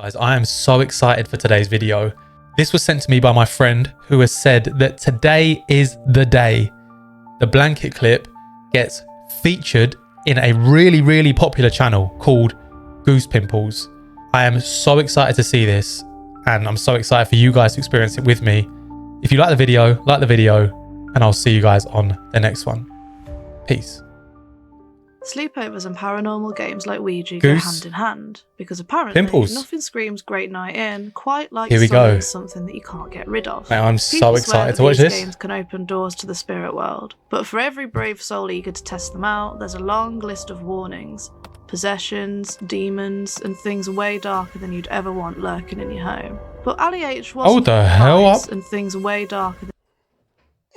Guys, I am so excited for today's video. This was sent to me by my friend who has said that today is the day the blanket clip gets featured in a really popular channel called Goose Pimples. I am so excited to see this, and I'm so excited for you guys to experience it with me. If you like the video, and I'll see you guys on the next one. Peace. Sleepovers and paranormal games like Ouija go hand in hand, because apparently nothing screams great night in quite like summoning something that you can't get rid of. Man, I'm so excited to watch this. These games can open doors to the spirit world, but for every brave soul eager to test them out, there's a long list of warnings. Possessions, demons, and things way darker than you'd ever want lurking in your home. But Ali H wasn't and things way darker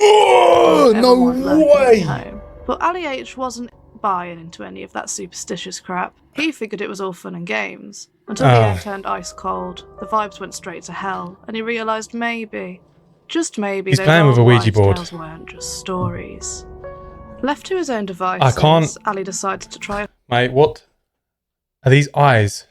than no way! But Ali H wasn't buying into any of that superstitious crap. He figured it was all fun and games. Until the air turned ice cold, the vibes went straight to hell, and he realised maybe, just maybe, he's playing with a Ouija board. Tales weren't just stories. Left to his own devices, Ali decided to try Mate, what are these eyes?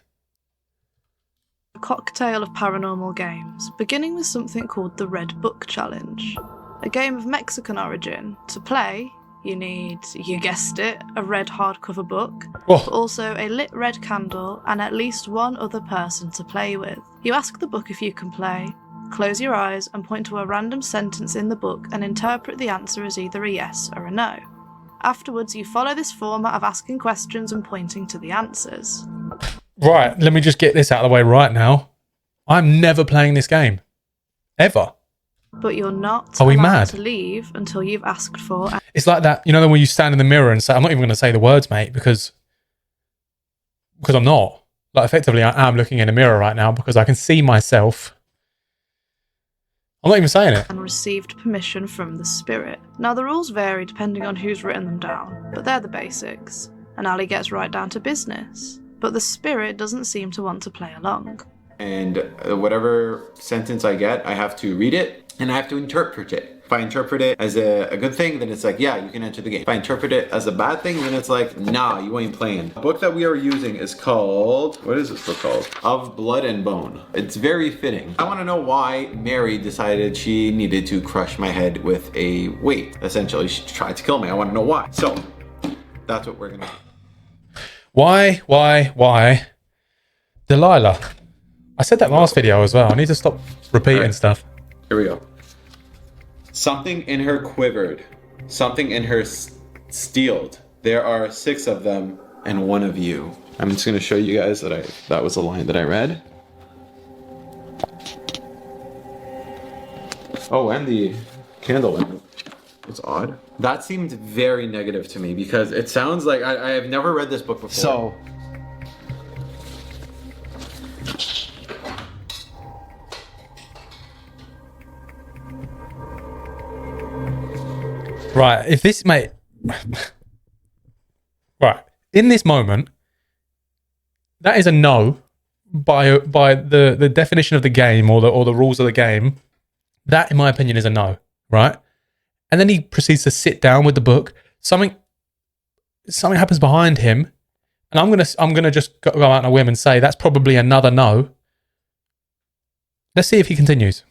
A cocktail of paranormal games, beginning with something called the Red Book Challenge. A game of Mexican origin. To play, you need, you guessed it, a red hardcover book, but also a lit red candle and at least one other person to play with. You ask the book if you can play, close your eyes and point to a random sentence in the book and interpret the answer as either a yes or a no. Afterwards, you follow this format of asking questions and pointing to the answers. Right, let me just get this out of the way right now. I'm never playing this game. Ever. But you're not allowed to leave until you've asked for... It's like that, you know, when you stand in the mirror and say, I'm not even going to say the words, mate, because I'm not. Like, effectively, I am looking in a mirror right now because I can see myself. I'm not even saying it. And received permission from the spirit. Now, the rules vary depending on who's written them down, but they're the basics. And Ali gets right down to business. But the spirit doesn't seem to want to play along. And whatever sentence I get, I have to read it and I have to interpret it. If I interpret it as a good thing, then it's like, yeah, you can enter the game. If I interpret it as a bad thing, then it's like, nah, you ain't playing. The book that we are using is called, what is this book called? Of Blood and Bone. It's very fitting. I want to know why Mary decided she needed to crush my head with a weight. Essentially, she tried to kill me. I want to know why. So, that's what we're going to do. Why? Delilah. I said that last video as well. I need to stop repeating stuff. Here we go. Something in her quivered. Something in her steeled. There are 6 of them and 1 of you. I'm just going to show you guys that that was a line that I read. Oh, and the candle went. It's odd. That seemed very negative to me because it sounds like I have never read this book before. So. Right, if this, mate, right, in this moment, that is a no by the definition of the game or the rules of the game. That, in my opinion, is a no, right? And then he proceeds to sit down with the book. Something happens behind him, and I'm gonna just go out on a whim and say that's probably another no. Let's see if he continues.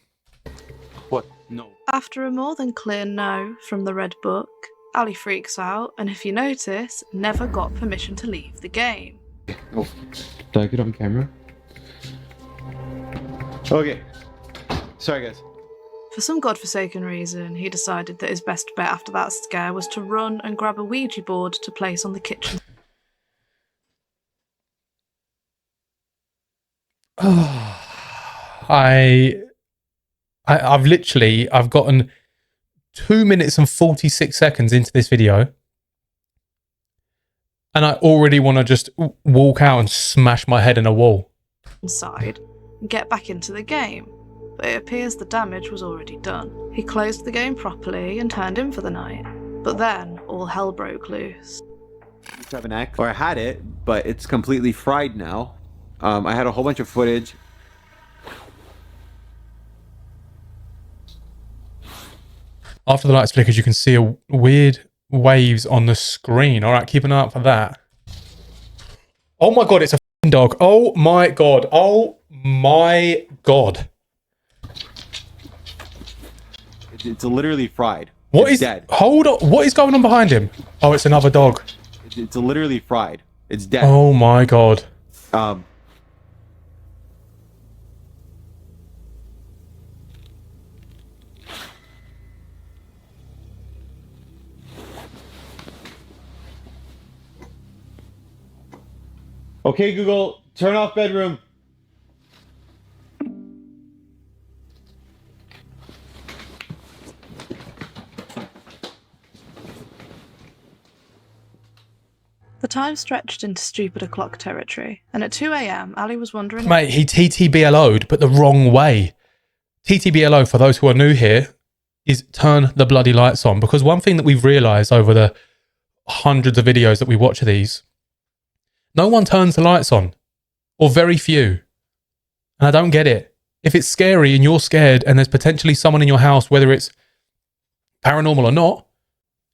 What? No. After a more than clear no from the Red Book, Ali freaks out and, if you notice, never got permission to leave the game. Oh, did I get on camera? Okay. Sorry, guys. For some godforsaken reason, he decided that his best bet after that scare was to run and grab a Ouija board to place on the kitchen. I've gotten 2 minutes and 46 seconds into this video, and I already want to just walk out and smash my head in a wall. Inside and get back into the game, but it appears the damage was already done. He closed the game properly and turned in for the night, but then all hell broke loose. Or I had it, but it's completely fried now. I had a whole bunch of footage. After the lights flickers, you can see a weird waves on the screen. All right, keep an eye out for that. Oh my God, it's a dog. Oh my God. Oh my God. It's literally fried. What It's is... dead. Hold on. What is going on behind him? Oh, it's another dog. It's literally fried. It's dead. Oh my God. Okay, Google, turn off bedroom. The time stretched into stupid o'clock territory, and at 2 a.m, Ali was wondering... Mate, he TTBLO'd, but the wrong way. TTBLO, for those who are new here, is turn the bloody lights on. Because one thing that we've realised over the hundreds of videos that we watch of these, no one turns the lights on. Or very few. And I don't get it. If it's scary and you're scared and there's potentially someone in your house, whether it's paranormal or not,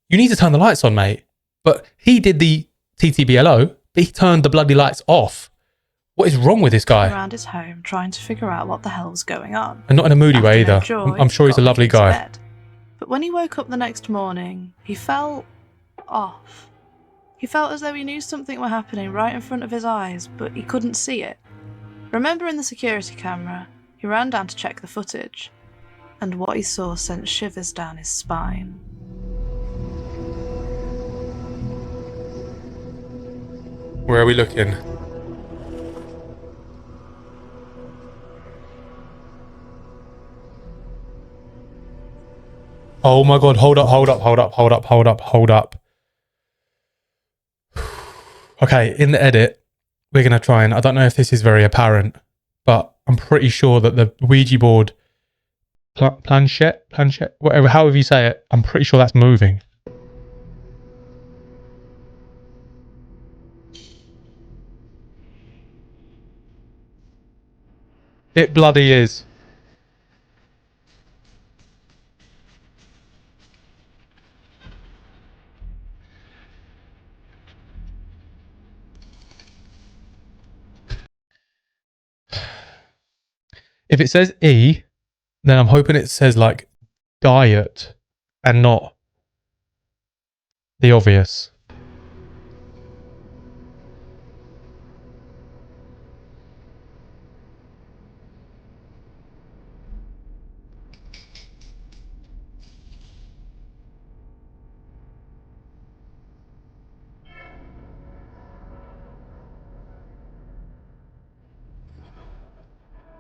you need to turn the lights on, mate. But he did the TTBLO, but he turned the bloody lights off. What is wrong with this guy? Around his home, trying to figure out what the hell was going on. And not in a moody way either. Joy, I'm sure he's a lovely guy. Bed. But when he woke up the next morning, he felt off. He felt as though he knew something were happening right in front of his eyes, but he couldn't see it. Remembering the security camera, he ran down to check the footage, and what he saw sent shivers down his spine. Where are we looking? Oh my God, hold up. Okay, in the edit, we're going to try and, I don't know if this is very apparent, but I'm pretty sure that the Ouija board, planchette, whatever, however you say it, I'm pretty sure that's moving. It bloody is. If it says E, then I'm hoping it says like diet and not the obvious.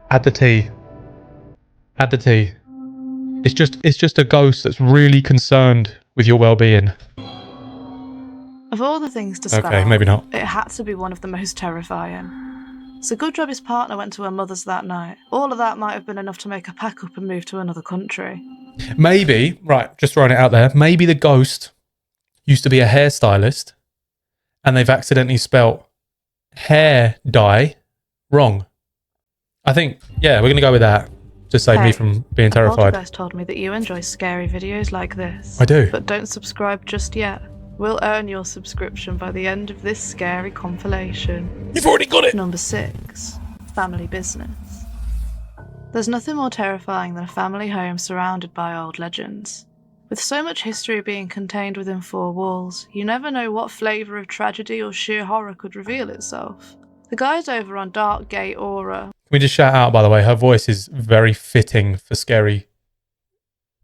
Add the T. Add the T. It's just a ghost that's really concerned with your well-being. Of all the things to spell, Okay, maybe not. it had to be one of the most terrifying. It's a good job his partner went to her mother's that night. All of that might have been enough to make her pack up and move to another country. Maybe, right, just throwing it out there, maybe the ghost used to be a hairstylist and they've accidentally spelt hair dye wrong. I think, yeah, we're going to go with that. Just save me from being terrified. Poltergeist told me that you enjoy scary videos like this. I do. But don't subscribe just yet. We'll earn your subscription by the end of this scary compilation. You've already got it! Number 6. Family business. There's nothing more terrifying than a family home surrounded by old legends. With so much history being contained within 4 walls, you never know what flavour of tragedy or sheer horror could reveal itself. The guys over on Dark Gate Aura... Can we just shout out, by the way, her voice is very fitting for scary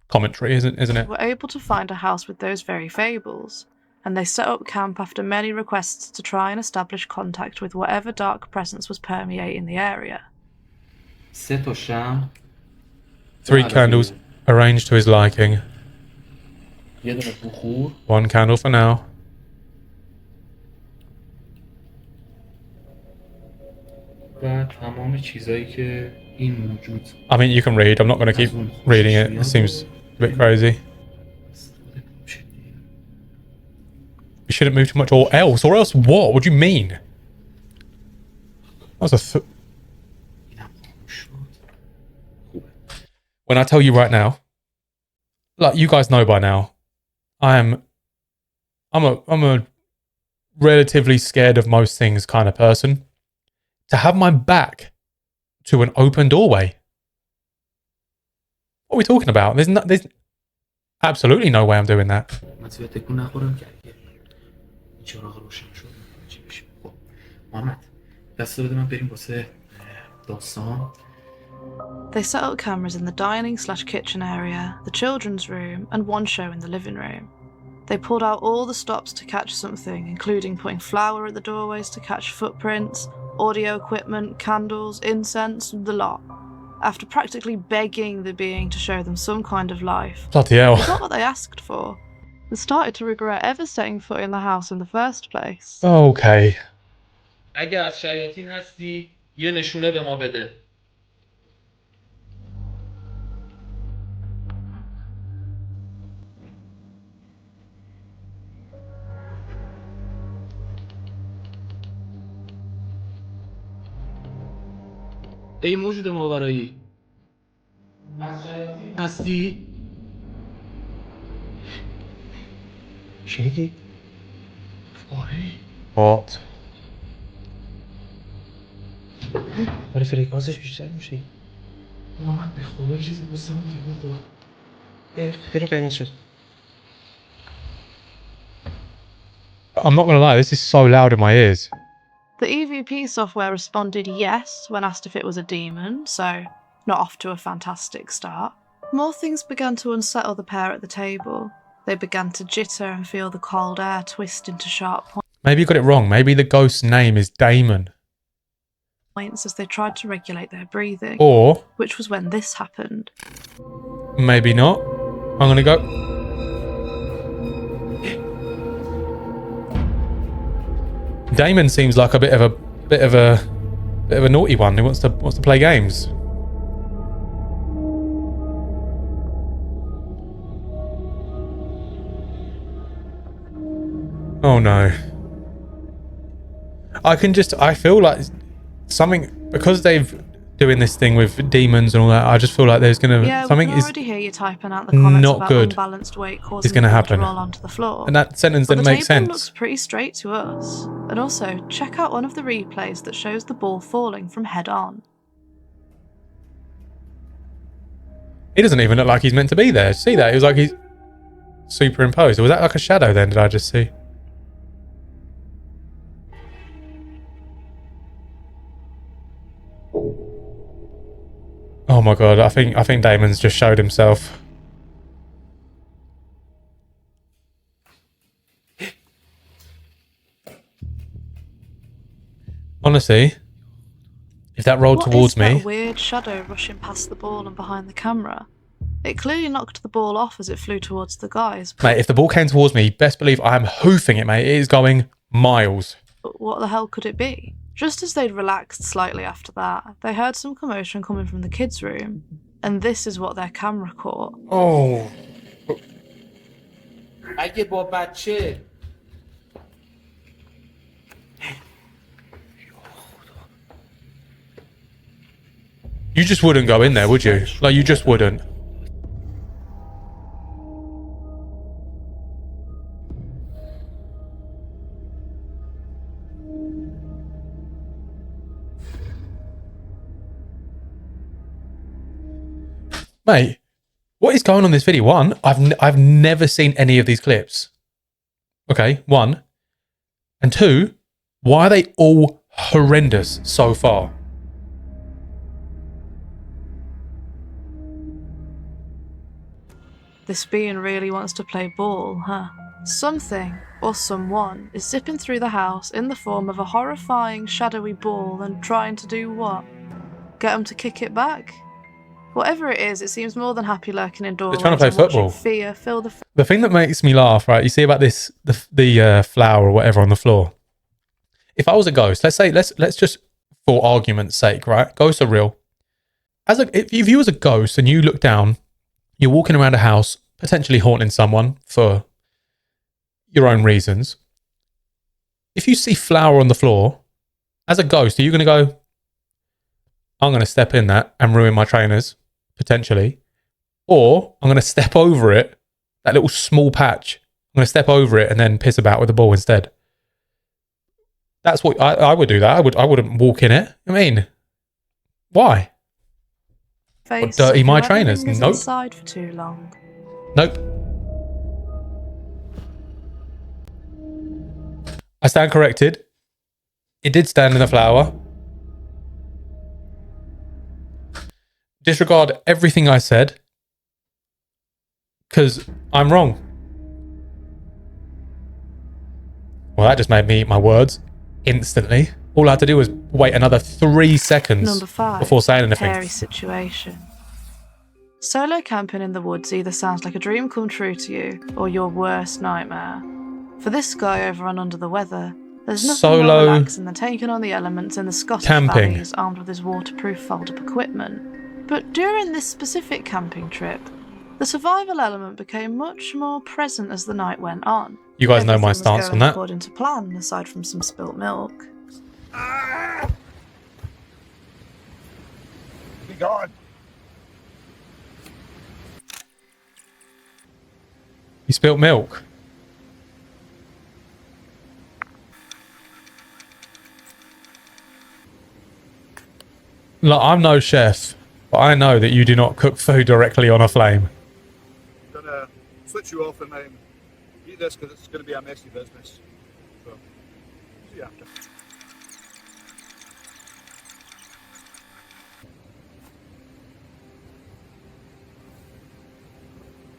commentary, isn't it? were able to find a house with those very fables, and they set up camp after many requests to try and establish contact with whatever dark presence was permeating the area. 3 candles arranged to his liking. 1 candle for now. و تمام چیزایی که این موجود I mean, you can read. I'm not going to keep reading it. It seems a bit crazy. We shouldn't move too much, or else what? What do you mean? That was when I tell you right now, like you guys know by now, I'm a relatively scared of most things kind of person. To have my back to an open doorway. What are we talking about? There's absolutely no way I'm doing that. من زیاد تکون نخورم که اگه چراغ روشن شد چی بشه. خب محمد دست بده من بریم واسه داستان. They set up cameras in the dining/kitchen area, the children's room, and one show in the living room. They pulled out all the stops to catch something, including putting flour at the doorways to catch footprints, audio equipment, candles, incense, the lot. After practically begging the being to show them some kind of life, Bloody hell. they got what they asked for. They started to regret ever setting foot in the house in the first place. Okay. اگه از شیاطین هستی یه نشونه به ما بده. ای موجود ماورایی از شیاطین هستی؟ شنیدی؟ What? ولی فرکانسش بیشتر میشه. محمد به خدا چیزی بسته من تیمون دار. بریم قرمز شد. I'm not going to lie, this is so loud in my ears. The EVP software responded yes when asked if it was a demon, so not off to a fantastic start. More things began to unsettle the pair at the table. They began to jitter and feel the cold air twist into sharp Maybe you got it wrong. Maybe the ghost's name is Damon. points as they tried to regulate their breathing, Or which was when this happened. maybe not. I'm going to go. Damon seems like a bit of a naughty one who wants to play games. Oh no. I feel like something, because they've doing this thing with demons and all that, I just feel like there's gonna Yeah, something we can is already hear you typing out the comments not about good unbalanced weight causing is gonna them happen. to roll onto the floor. and that sentence But didn't the make table sense. looks pretty straight to us. And also, check out one of the replays that shows the ball falling from head on. He doesn't even look like he's meant to be there. See that? It was like he's superimposed. Or was that like a shadow then, did I just see? Oh my god, I think Damon's just showed himself. Honestly, if that rolled towards me, That weird shadow rushing past the ball and behind the camera? It clearly knocked the ball off as it flew towards the guys. mate, if the ball came towards me, best believe I am hoofing it, mate. It is going miles. But what the hell could it be? Just as they'd relaxed slightly after that, they heard some commotion coming from the kids' room, and this is what their camera caught. Oh. اگه با بچه You just wouldn't go in there, would you? Like, you just wouldn't. Mate, what is going on in this video? One, I've never seen any of these clips. Okay, one. And two, why are they all horrendous so far? This being really wants to play ball, huh? Something, or someone, is zipping through the house in the form of a horrifying, shadowy ball and trying to do what? Get them to kick it back? Whatever it is, it seems more than happy lurking in doorways. They're trying to play and watching football. Fear fill the The thing that makes me laugh, right? You see about this, the flower or whatever on the floor. If I was a ghost, let's say, let's just, for argument's sake, right? Ghosts are real. If you was a ghost and you look down, you're walking around a house, potentially haunting someone for your own reasons. If you see flour on the floor, as a ghost, are you going to go, I'm going to step in that and ruin my trainers, potentially? Or I'm going to step over it, that little small patch, I'm going to step over it and then piss about with the ball instead. That's what I would do that. I wouldn't walk in it. I mean, Why? Face dirty my whoever trainers? lingers Nope. inside for too long. Nope. I stand corrected. It did stand in the flower. Disregard everything I said, because I'm wrong. Well, that just made me eat my words instantly. All I had to do was wait another 3 seconds Number 5. before saying anything. Hairy situation. Solo camping in the woods either sounds like a dream come true to you or your worst nightmare. For this guy over and under the weather, there's nothing Solo more relaxing than taking on the elements in the Scottish camping. valleys armed with his waterproof fold-up equipment. But during this specific camping trip, the survival element became much more present as the night went on. You guys know my Everything was stance going on that. according to plan, aside from some spilt milk. Be gone. You spilt milk. Look, I'm no chef, but I know that you do not cook food directly on a flame. I'm gonna switch you off and eat this because it's gonna be a messy business. So, see you after.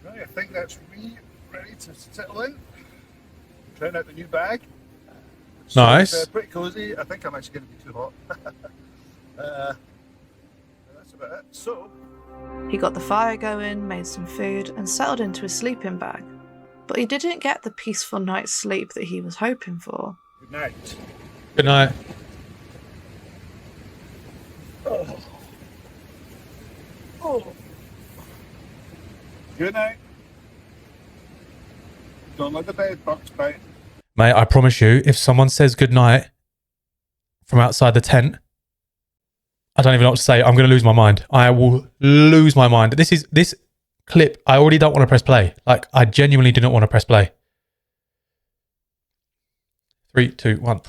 Right, I think that's me ready to settle in. Trying out the new bag. It's Nice. pretty cozy. I think I'm actually going to be too hot. That's about it. So, He got the fire going, made some food, and settled into his sleeping bag. But he didn't get the peaceful night's sleep that he was hoping for. good night. Good night. Oh. Oh. Good night. Don't let the bed bugs bite. Mate, I promise you, if someone says good night from outside the tent, I don't even know what to say. I'm going to lose my mind. I will lose my mind. This clip, I already don't want to press play. Like, I genuinely do not want to press play. 3, 2, 1.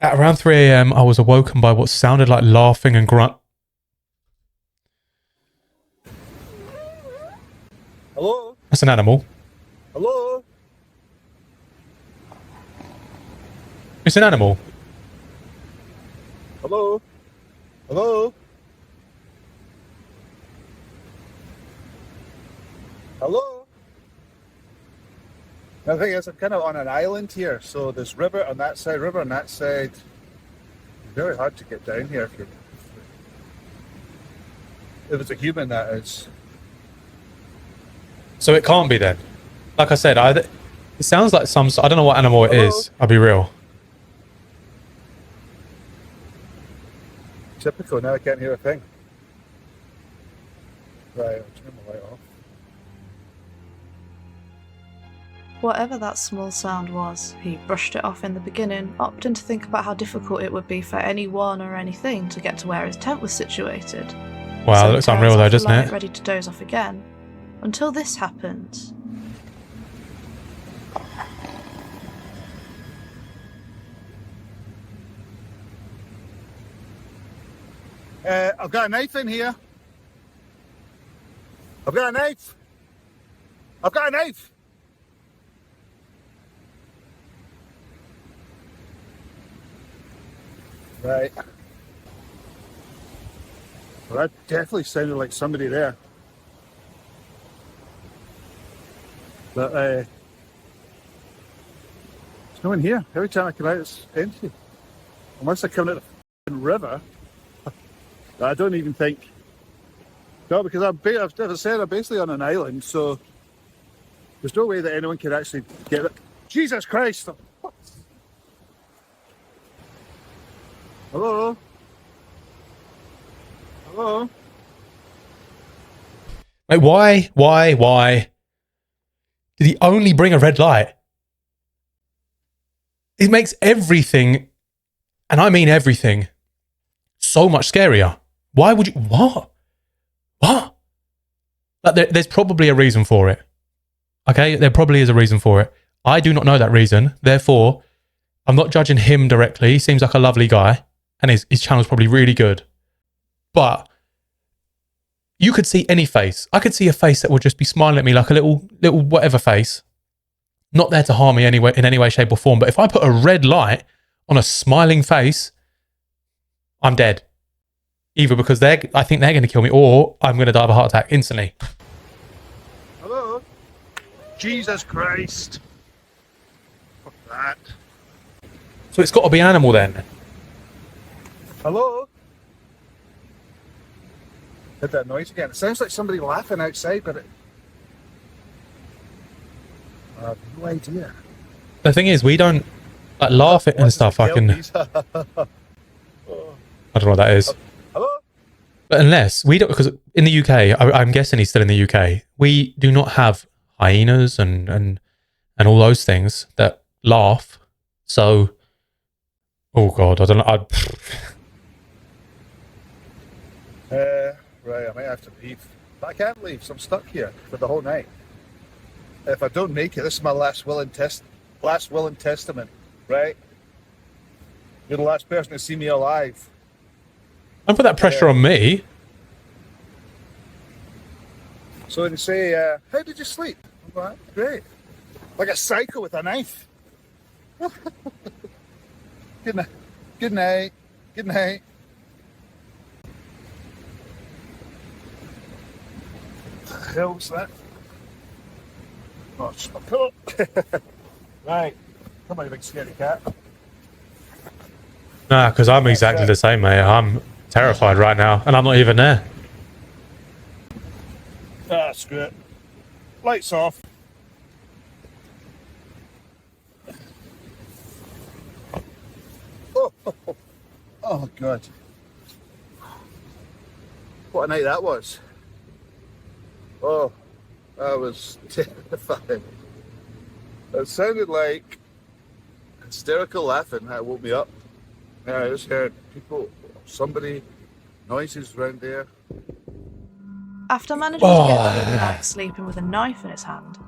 At around 3 a.m., I was awoken by what sounded like laughing and grunt. Hello? That's an animal. Hello? It's an animal. Hello? Hello? Hello? The thing is, I'm kind of on an island here, so there's river on that side, river on that side. It's very hard to get down here if it's a human, that is. So it can't be then. Like I said, it sounds like some... I don't know what animal it Hello? is. I'll be real. Typical, now I can't hear a thing. Right, I'll turn the light off. Whatever that small sound was, he brushed it off in the beginning, opting to think about how difficult it would be for anyone or anything to get to where his tent was situated. Wow, So that he looks turns unreal off though, the doesn't light, it? ready to doze off again. Until this happens. I've got a knife in here. I've got a knife. I've got a knife. Right. Well, that definitely sounded like somebody there. But there's no one here. Every time I come out, it's empty. Unless I come out of the river. I don't even think. No, because I've never said I'm basically on an island, so there's no way that anyone could actually get it. Jesus Christ! What? Hello? Hello? Wait, why did he only bring a red light? It makes everything, and I mean everything, so much scarier. Why would you... What? Like there's probably a reason for it. Okay? There probably is a reason for it. I do not know that reason. Therefore, I'm not judging him directly. He seems like a lovely guy. and his channel's probably really good. But you could see any face. I could see a face that would just be smiling at me like a little whatever face. Not there to harm me anyway, in any way, shape or form. But if I put a red light on a smiling face, I'm dead. Either because I think they're going to kill me, or I'm going to die of a heart attack instantly. Hello? Jesus Christ. Fuck that. So it's got to be an animal then. Hello? Heard that noise again. It sounds like somebody laughing outside, but I have no idea. The thing is, we don't like laugh at and stuff. I don't know what that is. Hello? But unless we don't, because in the UK, I'm guessing he's still in the UK. We do not have hyenas and all those things that laugh. So, oh God, I don't know. Right, I might have to leave. But I can't leave, so I'm stuck here for the whole night. If I don't make it, this is my last will and testament, right? You're the last person to see me alive. Don't put that pressure on me. So when you say, how did you sleep? I'm like, great. Like a psycho with a knife. Good night. Good night. Good night. What the hell was that? Oh, it's my pillow. Right. Come on, you big scary cat. Nah, because I'm exactly the same, mate. I'm terrified right now, and I'm not even there. Ah, screw it. Lights off. Oh, God. What a night that was. Oh, that was terrifying. It sounded like hysterical laughing that woke me up. Yeah, I just heard somebody, noises around there. After managing to get through the night sleeping with a knife in his hand,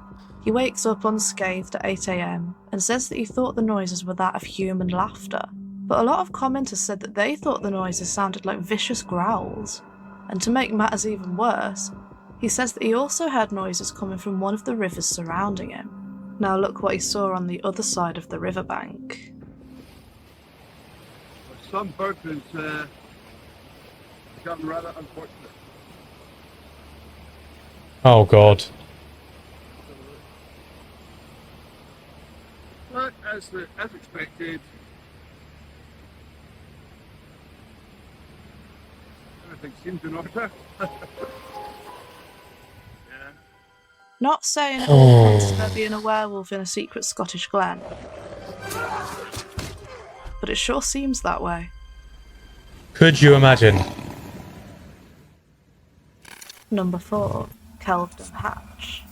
he wakes up unscathed at 8 AM and says that he thought the noises were that of human laughter. But a lot of commenters said that they thought the noises sounded like vicious growls. And to make matters even worse, he says that he also heard noises coming from one of the rivers surrounding him. Now look what he saw on the other side of the riverbank. Some bird has gotten rather unfortunate. Oh God. But as expected, everything seems in order. Yeah. Not saying it all points to there being a werewolf in a secret Scottish glen, but it sure seems that way. Could you imagine? Number 4. Kelvden Hatch.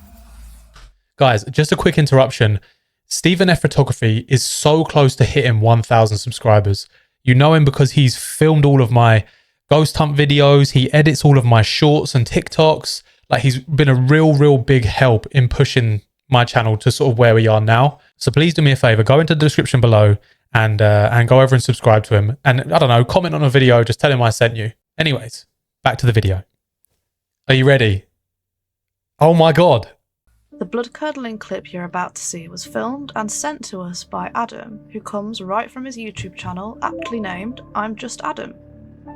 Guys, just a quick interruption. Stephen F Photography is so close to hitting 1,000 subscribers. You know him because he's filmed all of my ghost hunt videos. He edits all of my shorts and TikToks. Like, he's been a real big help in pushing my channel to sort of where we are now. So please do me a favor, go into the description below and go over and subscribe to him. And I don't know, comment on a video, just tell him I sent you. Anyways, back to the video. Are you ready? Oh my God. The blood-curdling clip you're about to see was filmed and sent to us by Adam, who comes right from his YouTube channel, aptly named I'm Just Adam.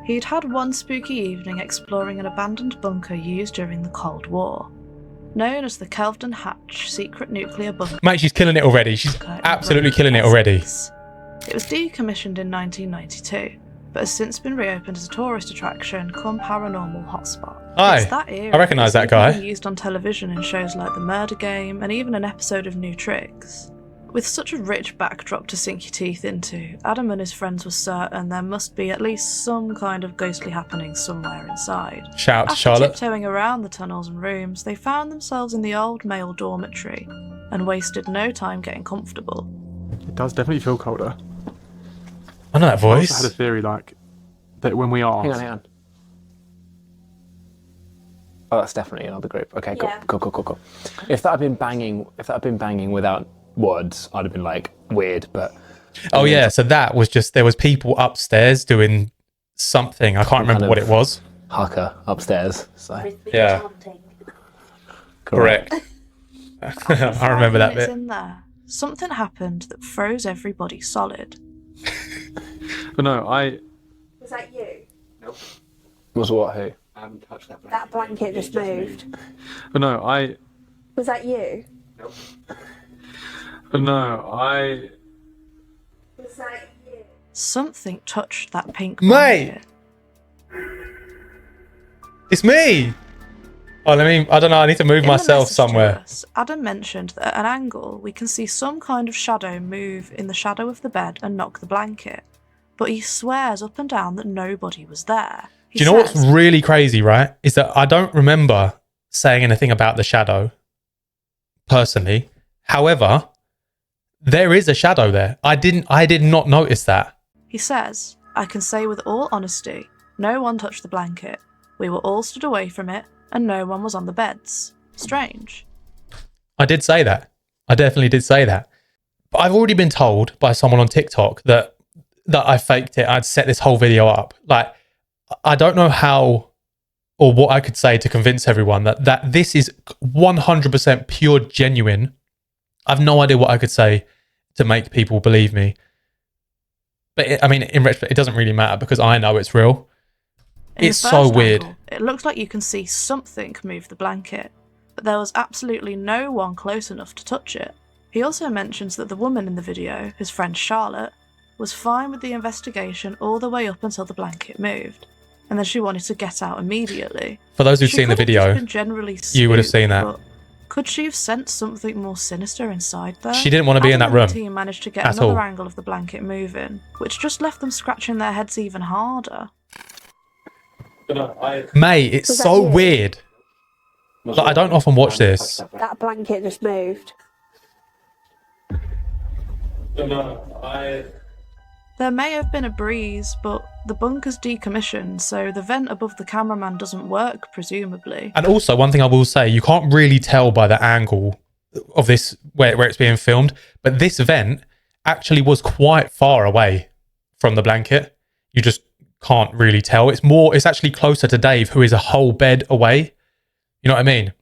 He'd had one spooky evening exploring an abandoned bunker used during the Cold War. Known as the Kelvden Hatch secret nuclear bunker. Mate, she's killing it already. She's absolutely killing it already. It was decommissioned in 1992, but has since been reopened as a tourist attraction come paranormal hotspot. Hi, It's that era. I recognise that guy. Been used on television in shows like The Murder Game and even an episode of New Tricks. With such a rich backdrop to sink your teeth into, Adam and his friends were certain there must be at least some kind of ghostly happening somewhere inside. Shout out to After Charlotte. tiptoeing around the tunnels and rooms, they found themselves in the old male dormitory and wasted no time getting comfortable. It does definitely feel colder. I know that I voice. also had a theory like that when we asked. Hang on. Oh, that's definitely another group. Okay, cool, Yeah. cool. If that had been banging without words, I'd have been like weird. But Oh yeah, so that was just, there was people upstairs doing something. I can't remember what it was. Haka upstairs. So Yeah. Correct. I remember that bit. In there, something happened that froze everybody solid. But no, Was that you? was what? Who? I haven't touched that. That blanket just moved. But no, Was that you? But no, Was that you? Something touched that pink Mate! blanket. It's me! Oh, I don't know, I need to move In the myself message to somewhere. us, Adam mentioned that at an angle we can see some kind of shadow move in the shadow of the bed and knock the blanket. But he swears up and down that nobody was there. He Do you know what's says, really crazy, right? Is that I don't remember saying anything about the shadow, personally. However, there is a shadow there. I did not notice that. He says, I can say with all honesty, no one touched the blanket. We were all stood away from it, and no one was on the beds. Strange. I did say that. I definitely did say that. But I've already been told by someone on TikTok that I faked it. I'd set this whole video up. Like, I don't know how or what I could say to convince everyone that this is 100% pure genuine. I've no idea what I could say to make people believe me. But in retrospect, it doesn't really matter because I know it's real. It's so weird. Angle, it looks like you can see something move the blanket, but there was absolutely no one close enough to touch it. He also mentions that the woman in the video, his friend Charlotte, was fine with the investigation all the way up until the blanket moved, and then she wanted to get out immediately. For those who've She seen the could have just video, been generally you would have spooked, seen that. but could she have sensed something more sinister inside there? She didn't want to be in Adam that and the room team managed to get at another all. angle of the blanket moving, which just left them scratching their heads even harder. Mate, it's Was that so you? weird. Like, I don't often watch this. That blanket just moved. There may have been a breeze, but the bunker's decommissioned, so the vent above the cameraman doesn't work, presumably. And also, one thing I will say, you can't really tell by the angle of this where it's being filmed, but this vent actually was quite far away from the blanket. You just can't really tell. It's actually closer to Dave, who is a whole bed away. You know what I mean?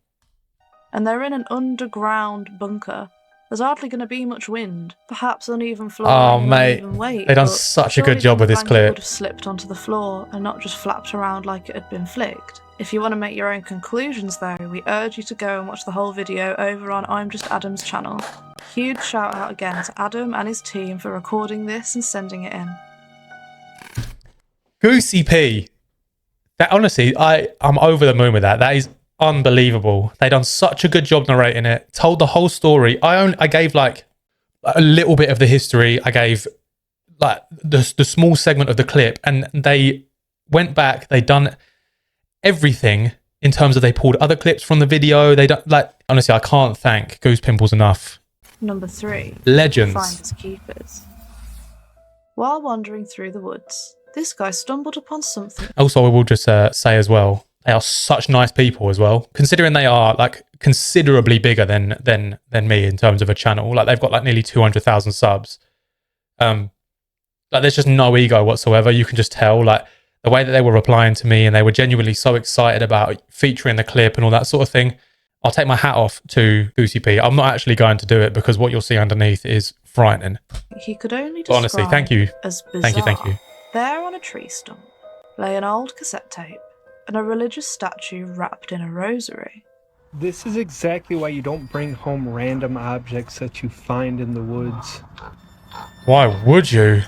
And they're in an underground bunker. There's hardly going to be much wind, perhaps uneven floor. Oh, and mate, uneven weight, they done but such a good surely job with the this blanket clip. would have slipped onto the floor and not just flapped around like it had been flicked. If you want to make your own conclusions though, we urge you to go and watch the whole video over on I'm Just Adam's channel. Huge shout out again to Adam and his team for recording this and sending it in. Goosey P. That honestly, I'm over the moon with that. That is unbelievable. They done such a good job narrating it. Told the whole story. I gave like a little bit of the history. I gave like the small segment of the clip, and they went back. They done everything in terms of they pulled other clips from the video. They don't like honestly. I can't thank Goose Pimples enough. Number 3. Legends. Finders keepers. While wandering through the woods, this guy stumbled upon something. Also, I will just say as well, they are such nice people as well, considering they are like considerably bigger than me in terms of a channel. Like they've got like nearly 200,000 subs. Like there's just no ego whatsoever. You can just tell like the way that they were replying to me, and they were genuinely so excited about featuring the clip and all that sort of thing. I'll take my hat off to Goosey P. I'm not actually going to do it because what you'll see underneath is frightening. He could only But honestly, describe thank you. as bizarre. Thank you. There on a tree stump lay an old cassette tape and a religious statue wrapped in a rosary. This is exactly why you don't bring home random objects that you find in the woods. Why would you?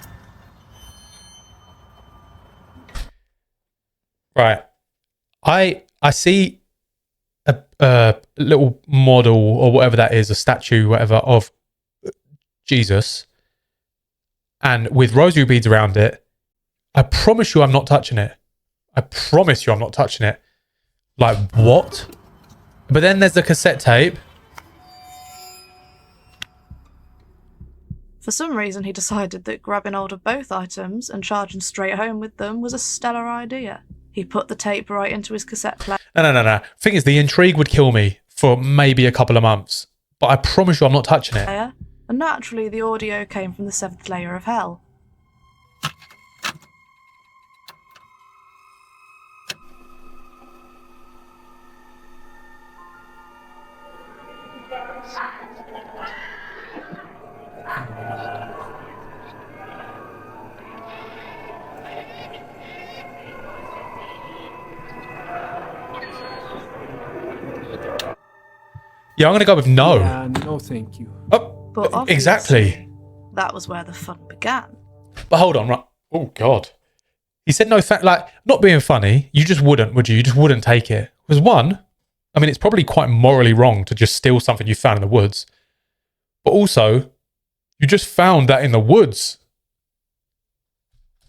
Right. I see a little model or whatever that is, a statue, whatever, of Jesus, and with rosary beads around it. I promise you I'm not touching it. I promise you I'm not touching it. Like, what? But then there's the cassette tape. For some reason, he decided that grabbing hold of both items and charging straight home with them was a stellar idea. He put the tape right into his cassette player. No. Thing is, the intrigue would kill me for maybe a couple of months. But I promise you I'm not touching it. and naturally the audio came from the 7th layer of hell. Yeah, I'm going to go with no. Yeah, no thank you. Oh, But obviously, exactly. that was where the fun began. But hold on, right? Oh, God. He said no, like, not being funny, you just wouldn't, would you? You just wouldn't take it. Because one, I mean, it's probably quite morally wrong to just steal something you found in the woods. But also, you just found that in the woods.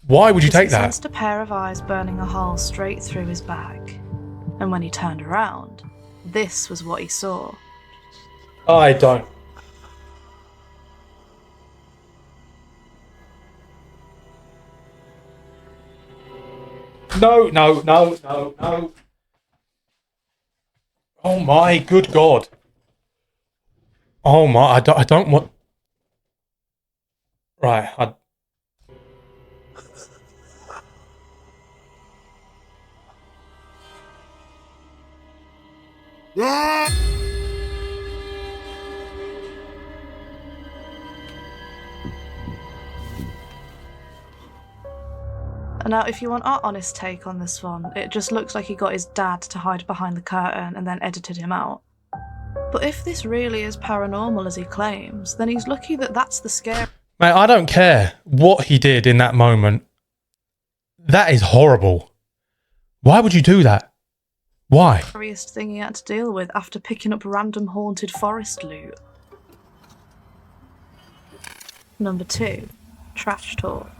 Why would you take He that? sensed a pair of eyes burning a hole straight through his bag. And when he turned around, this was what he saw. I don't. No. Oh my good God. Oh my, I don't want. Right, And now, if you want our honest take on this one, it just looks like he got his dad to hide behind the curtain and then edited him out. But if this really is paranormal as he claims, then he's lucky that that's the scary. mate, I don't care what he did in that moment. That is horrible. Why would you do that? Why? Scariest thing he had to deal with after picking up random haunted forest loot. Number 2, trash talk.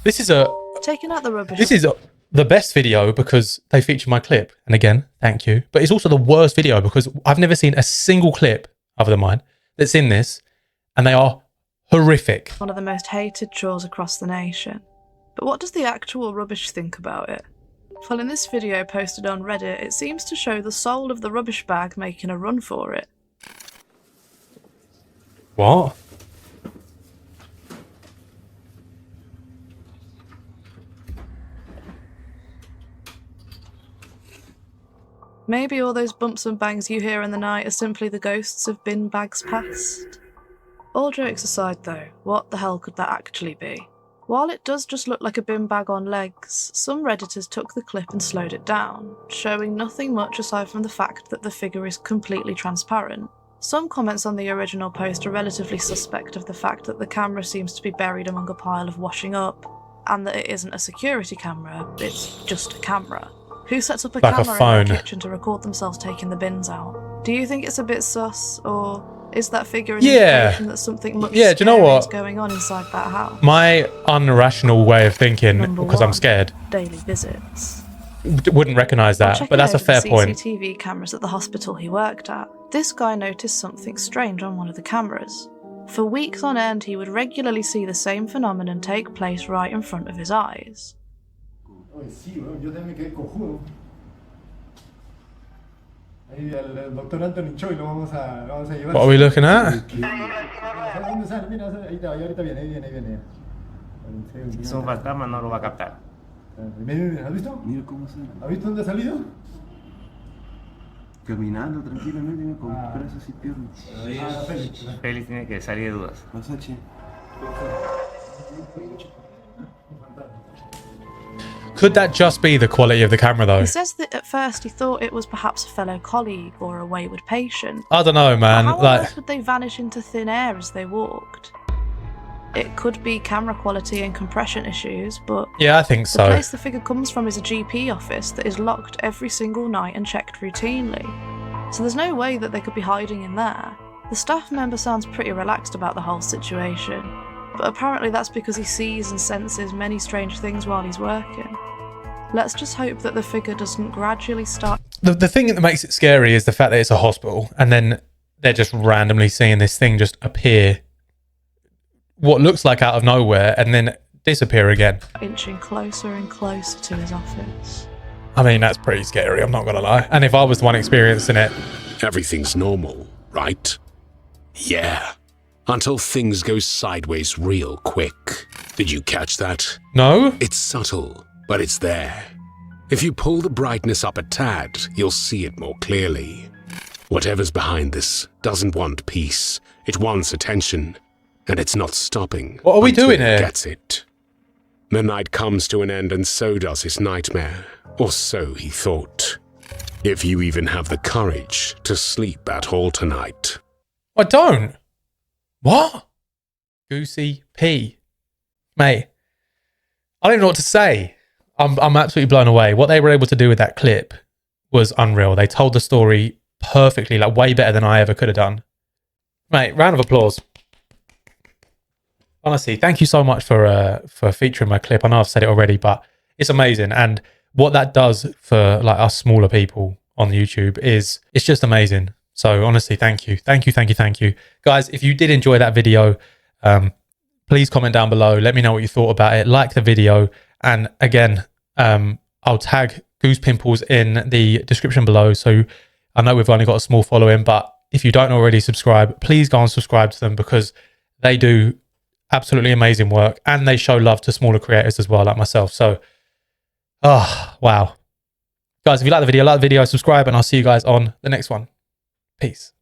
This is a. Taking out the rubbish. This is the best video because they feature my clip. And again, thank you. But it's also the worst video because I've never seen a single clip other than mine that's in this. And they are horrific. One of the most hated chores across the nation. But what does the actual rubbish think about it? Well, in this video posted on Reddit, it seems to show the soul of the rubbish bag making a run for it. What? Maybe all those bumps and bangs you hear in the night are simply the ghosts of bin bags past. All jokes aside though, what the hell could that actually be? While it does just look like a bin bag on legs, some Redditors took the clip and slowed it down, showing nothing much aside from the fact that the figure is completely transparent. Some comments on the original post are relatively suspect of the fact that the camera seems to be buried among a pile of washing up, and that it isn't a security camera, it's just a camera. Who sets up a Like a camera in phone. their kitchen to record themselves taking the bins out? Do you think it's a bit sus, or is that figure an Yeah. indication that something much Yeah, do you know scary what? is going on inside that house? My unrational way of thinking, Number because I'm 1, scared, daily visits. wouldn't recognise While that. checking But that's a over fair the point. CCTV cameras at the hospital he worked at, this guy noticed something strange on one of the cameras. For weeks on end, he would regularly see the same phenomenon take place right in front of his eyes. What are we looking at? Es un fantasma, no lo va a captar. ¿Has visto? Mira cómo sale. ¿Has visto dónde ha salido? Caminando tranquilamente con brazos y piernas. Félix tiene que salir de dudas. Masache. Could that just be the quality of the camera though? He says that at first he thought it was perhaps a fellow colleague or a wayward patient. I don't know, man. How on Like, earth would they vanish into thin air as they walked? It could be camera quality and compression issues, but yeah, I think the so. place the figure comes from is a GP office that is locked every single night and checked routinely. So there's no way that they could be hiding in there. The staff member sounds pretty relaxed about the whole situation, but apparently that's because he sees and senses many strange things while he's working. Let's just hope that the figure doesn't gradually start. The thing that makes it scary is the fact that it's a hospital and then they're just randomly seeing this thing just appear, what looks like out of nowhere, and then disappear again. Inching closer and closer to his office. I mean, that's pretty scary, I'm not gonna lie. And if I was the one experiencing it, Everything's normal, right? Yeah, until things go sideways real quick. Did you catch that? No? It's subtle, but it's there. If you pull the brightness up a tad, you'll see it more clearly. Whatever's behind this doesn't want peace. It wants attention, and it's not stopping. What are we until doing it here? gets it. The night comes to an end, and so does his nightmare. Or so he thought. If you even have the courage to sleep at all tonight. I don't. What? Goosey P. Mate, I don't even know what to say. I'm absolutely blown away. What they were able to do with that clip was unreal. They told the story perfectly, like way better than I ever could have done. Mate, round of applause. Honestly, thank you so much for featuring my clip. I know I've said it already, but it's amazing. And what that does for like us smaller people on YouTube is it's just amazing. So honestly, thank you. Thank you. Guys, if you did enjoy that video, please comment down below. Let me know what you thought about it. Like the video. And again, I'll tag Goose Pimples in the description below. So I know we've only got a small following, but if you don't already subscribe, please go and subscribe to them because they do absolutely amazing work and they show love to smaller creators as well, like myself. So, wow. Guys, if you like the video, subscribe, and I'll see you guys on the next one. Peace.